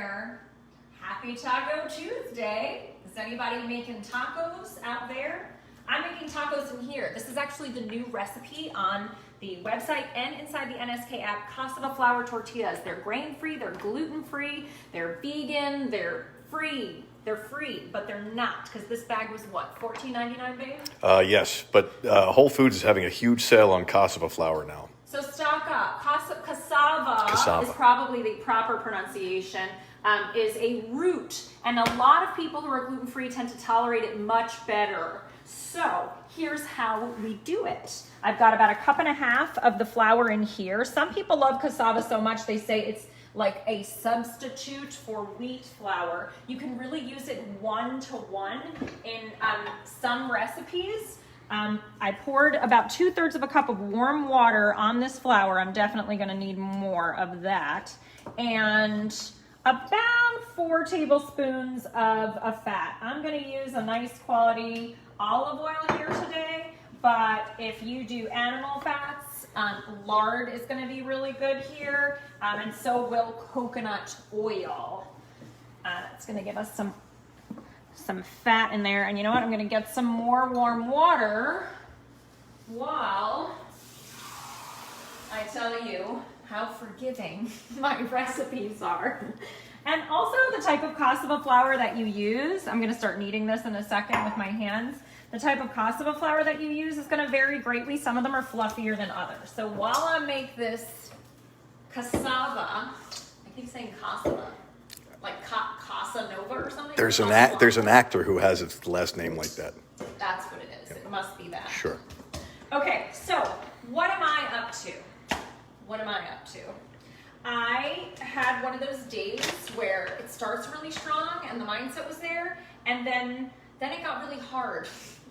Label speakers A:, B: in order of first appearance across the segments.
A: there. Happy Taco Tuesday. Is anybody making tacos out there? I'm making tacos in here. This is actually the new recipe on the website and inside the NSK app, Cassava flour tortillas. They're grain-free, they're gluten-free, they're vegan, they're free. They're free, but they're not, because this bag was what, $14.99, babe?
B: Yes, but Whole Foods is having a huge sale on Cassava flour now.
A: So stock up. Cassava is probably the proper pronunciation, is a root, and a lot of people who are gluten-free tend to tolerate it much better. So here's how we do it. I've got about 1.5 cups of the flour in here. Some people love cassava so much they say it's like a substitute for wheat flour. You can really use it 1-to-1 in some recipes. I poured about 2/3 of a cup of warm water on this flour. I'm definitely gonna need more of that. And about 4 tablespoons of fat. I'm gonna use a nice quality olive oil here today, but if you do animal fats, lard is gonna be really good here, and so will coconut oil. It's gonna give us some fat in there, and you know what? I'm gonna get some more warm water while I tell you how forgiving my recipes are. And also the type of cassava flour that you use, I'm gonna start kneading this in a second with my hands. The type of cassava flour that you use is gonna vary greatly. Some of them are fluffier than others. So while I make this cassava, I keep saying cassava, like Casanova or something?
B: There's an actor who has its last name like that.
A: That's what it is. Yep. It must be that.
B: Sure.
A: Okay, so what am I up to? What am I up to? I had one of those days where it starts really strong and the mindset was there, and then it got really hard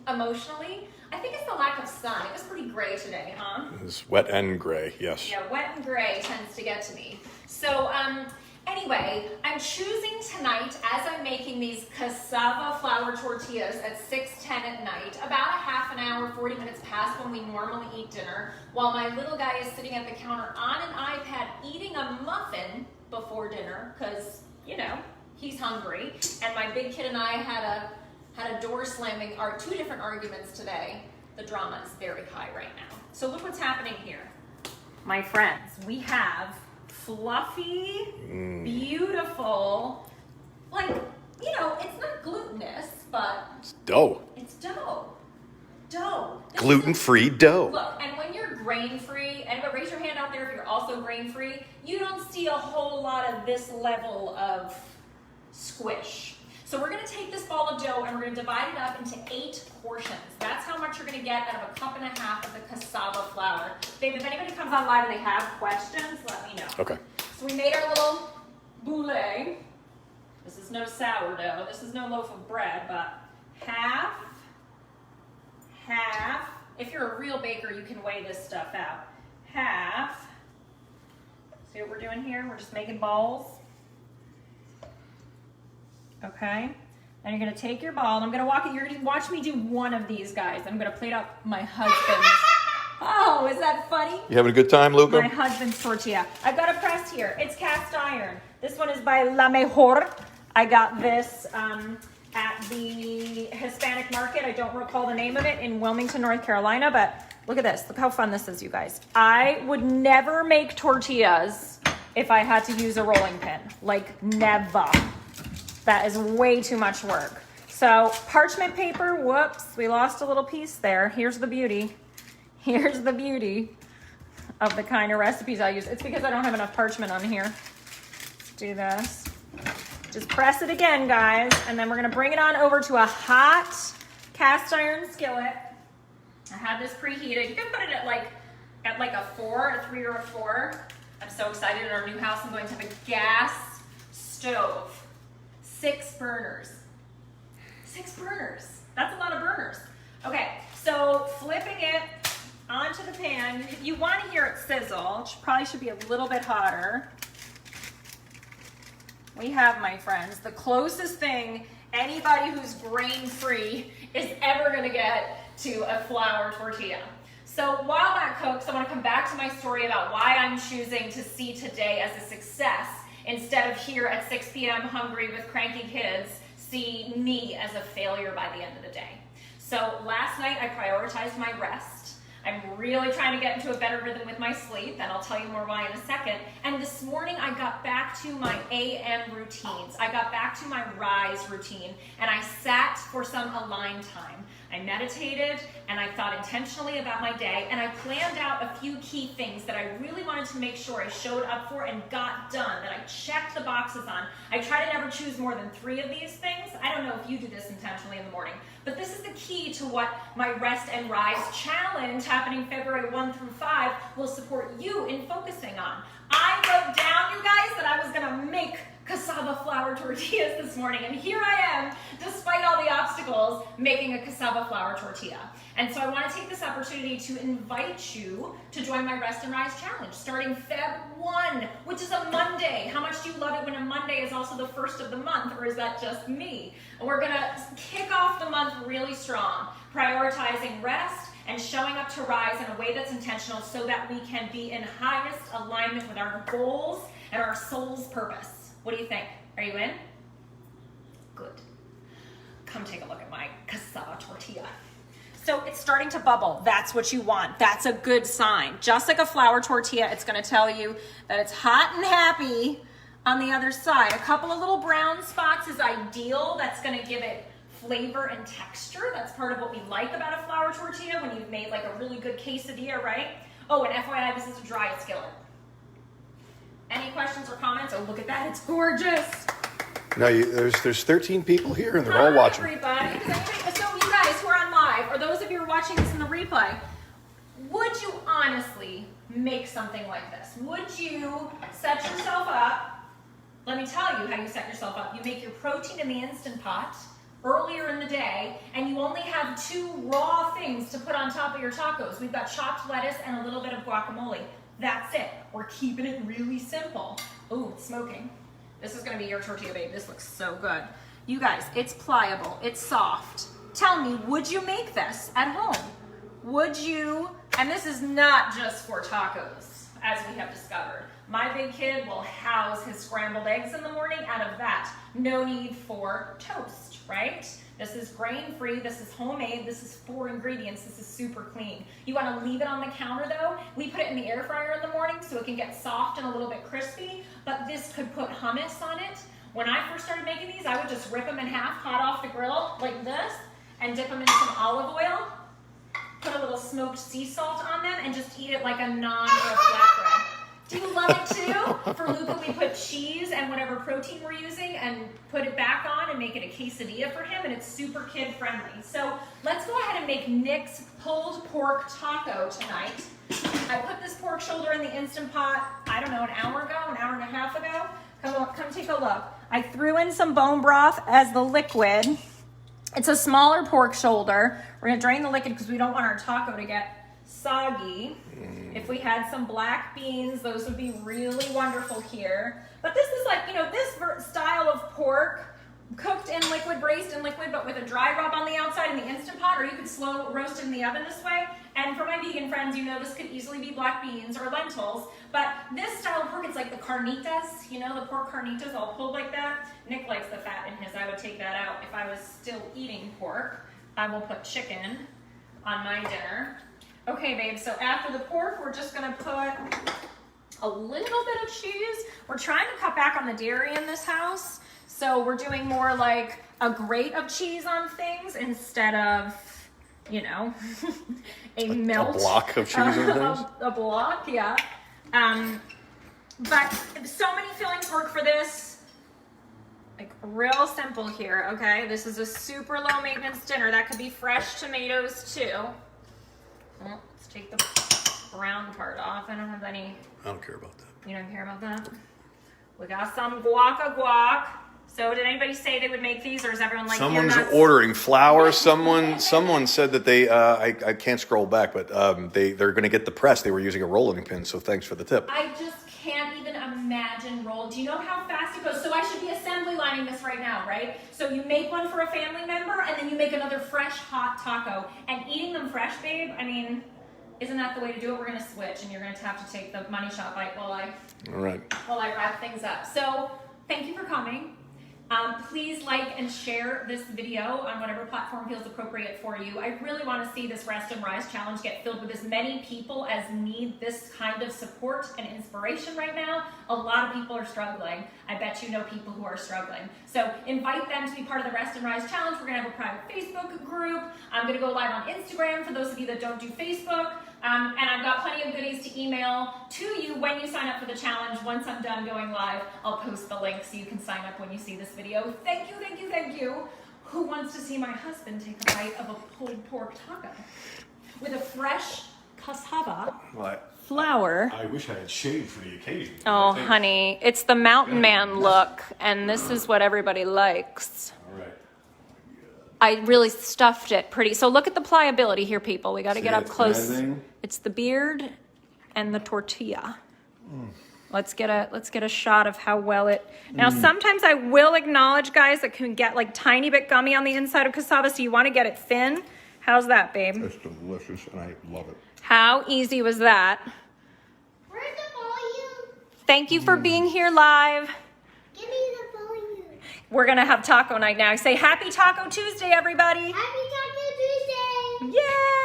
A: emotionally. I think it's the lack of sun. It was pretty gray today, huh?
B: It's wet and gray, yes.
A: Yeah, wet and gray tends to get to me. So anyway, I'm choosing tonight, as I'm making these cassava flour tortillas at 6:10 at night, about a half an hour, 40 minutes past when we normally eat dinner, while my little guy is sitting at the counter on an iPad eating a muffin before dinner, because, you know, he's hungry, and my big kid and I had a door slamming, 2 different arguments today. The drama is very high right now. So look what's happening here. My friends, we have fluffy, beautiful, like, you know, it's not glutinous, but
B: it's dough.
A: It's dough. Dough.
B: Gluten-free dough.
A: Look, and when you're grain-free, and raise your hand out there if you're also grain-free, you don't see a whole lot of this level of squish. So we're gonna take this ball of dough and we're gonna divide it up into 8 portions. That's how much you're gonna get out of 1.5 cups of the cassava flour. Babe, if anybody comes online and they have questions, let me know.
B: Okay.
A: So we made our little boule. This is no sourdough, this is no loaf of bread, but half. If you're a real baker, you can weigh this stuff out. Half. See what we're doing here? We're just making balls. Okay, and you're gonna take your ball, and you're gonna watch me do one of these guys. I'm gonna plate up my husband's. Oh, is that funny?
B: You having a good time, Luca?
A: My husband's tortilla. I've got a press here. It's cast iron. This one is by La Mejor. I got this at the Hispanic market. I don't recall the name of it, in Wilmington, North Carolina, but look at this. Look how fun this is, you guys. I would never make tortillas if I had to use a rolling pin. Like, never. That is way too much work. So parchment paper, whoops, we lost a little piece there. Here's the beauty. Here's the beauty of the kind of recipes I use. It's because I don't have enough parchment on here. Let's do this. Just press it again, guys. And then we're gonna bring it on over to a hot cast iron skillet. I have this preheated. You can put it at like a 4, a 3 or a 4. I'm so excited. In our new house, I'm going to have a gas stove. 6 burners. 6 burners. That's a lot of burners. Okay, so flipping it onto the pan. You want to hear it sizzle. It probably should be a little bit hotter. We have, my friends, the closest thing anybody who's grain-free is ever going to get to a flour tortilla. So while that cooks, I want to come back to my story about why I'm choosing to see today as a success instead of here at 6 p.m. hungry with cranky kids see me as a failure by the end of the day. So last night I prioritized my rest. I'm really trying to get into a better rhythm with my sleep, and I'll tell you more why in a second. And this morning I got back to my AM routines. I got back to my rise routine, and I sat for some aligned time. I meditated, and I thought intentionally about my day, and I planned out a few key things that I really wanted to make sure I showed up for and got done, that I checked the boxes on. I try to never choose more than 3 of these things. I don't know if you do this intentionally in the morning, but this is the key to what my Rest and Rise Challenge happening February 1 through 5 will support you in focusing on. I wrote down, you guys, that I was gonna make cassava flour tortillas this morning, and here I am, despite all the obstacles, making a cassava flour tortilla. And so I want to take this opportunity to invite you to join my Rest and Rise Challenge starting Feb 1, which is a Monday. How much do you love it when a Monday is also the first of the month, or is that just me? And we're gonna kick off the month really strong, prioritizing rest and showing up to rise in a way that's intentional so that we can be in highest alignment with our goals and our soul's purpose. What do you think? Are you in? Good. Come take a look at my cassava tortilla. So it's starting to bubble. That's what you want. That's a good sign. Just like a flour tortilla, it's going to tell you that it's hot and happy on the other side. A couple of little brown spots is ideal. That's going to give it flavor and texture. That's part of what we like about a flour tortilla when you've made like a really good quesadilla, right? Oh, and FYI, this is a dry skillet. Any questions or comments? Oh, look at that. It's gorgeous.
B: No, there's 13 people here, and they're all watching.
A: Everybody. So you guys who are on live, or those of you who are watching this in the replay, would you honestly make something like this? Would you set yourself up? Let me tell you how you set yourself up. You make your protein in the Instant Pot earlier in the day, and you only have 2 raw things to put on top of your tacos. We've got chopped lettuce and a little bit of guacamole. That's it. We're keeping it really simple. Ooh, it's smoking. This is gonna be your tortilla, babe. This looks so good. You guys, it's pliable, it's soft. Tell me, would you make this at home? Would you, and this is not just for tacos, as we have discovered. My big kid will house his scrambled eggs in the morning out of that. No need for toast, right? This is grain-free, this is homemade, this is 4 ingredients, this is super clean. You wanna leave it on the counter though. We put it in the air fryer in the morning so it can get soft and a little bit crispy, but this could put hummus on it. When I first started making these, I would just rip them in half, hot off the grill, like this, and dip them in some olive oil, put a little smoked sea salt on them, and just eat it like a naan or a flatbread. Do you love it too? For Luca, we put cheese and whatever protein we're using and put it back on and make it a quesadilla for him, and it's super kid friendly. So let's go ahead and make Nick's pulled pork taco tonight. I put this pork shoulder in the Instant Pot, I don't know, an hour and a half ago. Come take a look. I threw in some bone broth as the liquid. It's a smaller pork shoulder. We're gonna drain the liquid because we don't want our taco to get soggy. If we had some black beans, those would be really wonderful here. But this is like, this style of pork, cooked in liquid, braised in liquid, but with a dry rub on the outside in the Instant Pot, or you could slow roast it in the oven this way. And for my vegan friends, this could easily be black beans or lentils. But this style of pork, it's like the carnitas, the pork carnitas all pulled like that. Nick likes the fat in his. I would take that out. If I was still eating pork, I will put chicken on my dinner. Okay, babe, so after the pork, we're just gonna put a little bit of cheese. We're trying to cut back on the dairy in this house, so we're doing more like a grate of cheese on things instead of, a melt.
B: A block of cheese on things?
A: A block, yeah. But so many fillings work for this. Like real simple here, okay? This is a super low maintenance dinner. That could be fresh tomatoes too. Well, let's take the brown part off. I don't have any.
B: I don't care about that.
A: You don't care about that? We got some guac. So did anybody say they would make these, or is everyone like,
B: someone's ordering flour? Someone said that they, I can't scroll back, but they're going to get the press. They were using a rolling pin, so thanks for the tip.
A: I just can't even imagine roll. Do you know how fast it goes? So I should be assembly lining this right now, right? So you make one for a family member, and then you make another fresh, hot taco. And eating them fresh, babe, I mean, isn't that the way to do it? We're going to switch, and you're going to have to take the money shot bite while I wrap things up. So thank you for coming. Please like and share this video on whatever platform feels appropriate for you. I really want to see this Rest and Rise Challenge get filled with as many people as need this kind of support and inspiration right now. A lot of people are struggling. I bet you know people who are struggling. So invite them to be part of the Rest and Rise Challenge. We're going to have a private Facebook group. I'm going to go live on Instagram for those of you that don't do Facebook. And I've got plenty of goodies to email to you when you sign up for the challenge. Once I'm done going live, I'll post the link so you can sign up when you see this video. Thank you, thank you, thank you. Who wants to see my husband take a bite of a pulled pork taco with a fresh cassava flour?
B: I wish I had shaved for the occasion.
A: Oh, honey, it's the mountain man look, and this is what everybody likes.
B: All right.
A: I really stuffed it pretty. So look at the pliability here, people. We got to get up close.
B: Amazing.
A: It's the beard and the tortilla. Let's get a shot of how well it. Now, sometimes I will acknowledge, guys, that can get like tiny bit gummy on the inside of cassava, so you want to get it thin. How's that, babe?
B: It's delicious, and I love it.
A: How easy was that?
C: Where's the volume?
A: Thank you for being here live.
C: Give me the volume.
A: We're gonna have taco night now. Say Happy Taco Tuesday, everybody.
C: Happy Taco Tuesday.
A: Yay!